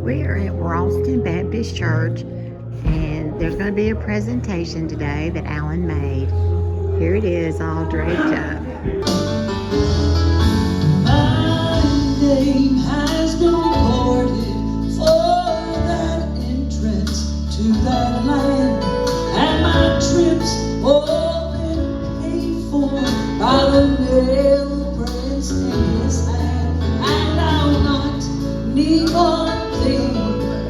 We are at Ralston Baptist Church, and there's going to be a presentation today that Alan made. Here it is, all draped up. My name has been recorded for that entrance to that land, and my trips all been paid for by the nail prints in his hand, and I'll not need one thing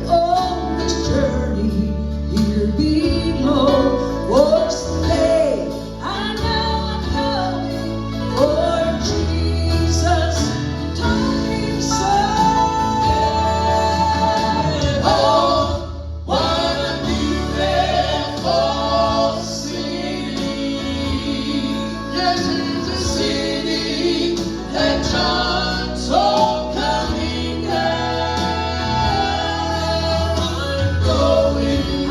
on this journey here below. For someday I know I'm going for Jesus told me so. Oh, what a beautiful city! Yes, it's a city that John saw coming down.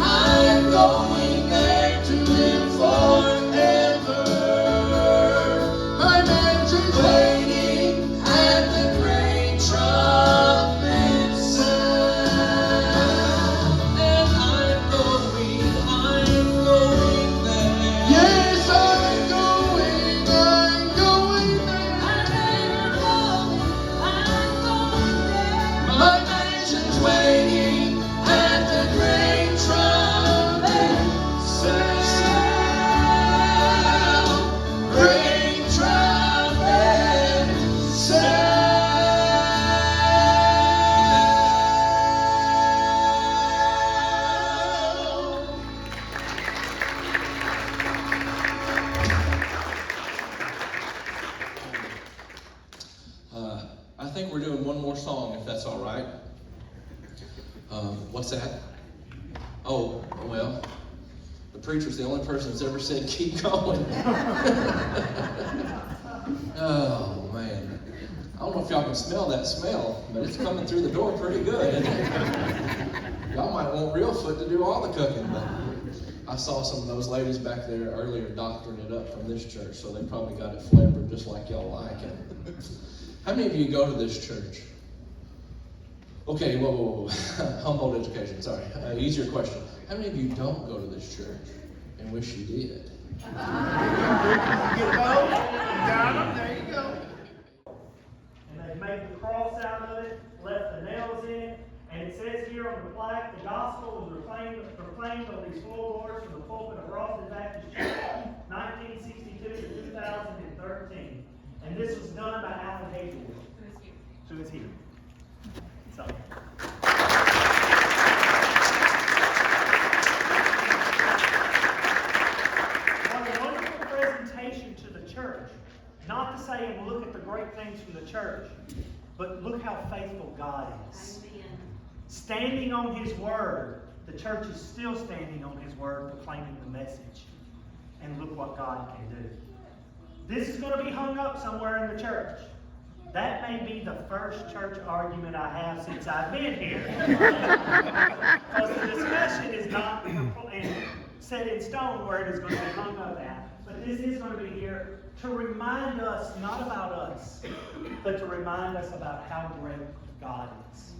I'm going there to live forever. My mansion's waiting at the great trumpet sound. And I'm going there. Yes, I'm going there. I'm going there. My mansion's waiting at the great trumpet sound. Great trumpet sound. I think we're doing one more song, if that's all right. What's that? Oh, well, the preacher's the only person that's ever said keep going. Oh, man. I don't know if y'all can smell that smell, but it's coming through the door pretty good, isn't it? Y'all might want Reelfoot to do all the cooking, but I saw some of those ladies back there earlier doctoring it up from this church, so they probably got it flavored just like y'all like it. How many of you go to this church? Okay, whoa. Humboldt education, sorry. Easier question. How many of you don't go to this church and wish you did? You got them, there you go. And they made the cross out of it, left the nails in it, and it says here on the plaque, the gospel was proclaimed on these floorboards from the pulpit of Ralston Baptist Church, 1962 to 2013. And this was done by Alan Haywood. Who is here? So. What a wonderful presentation to the church. Not to say and look at the great things from the church, but look how faithful God is. Amen. Standing on His Word. The church is still standing on His Word, proclaiming the message. And look what God can do. This is going to be hung up somewhere in the church. That may be the first church argument I have since I've been here. Because the discussion is not set in stone where it is going to be hung up at. But this is going to be here to remind us, not about us, but to remind us about how great God is.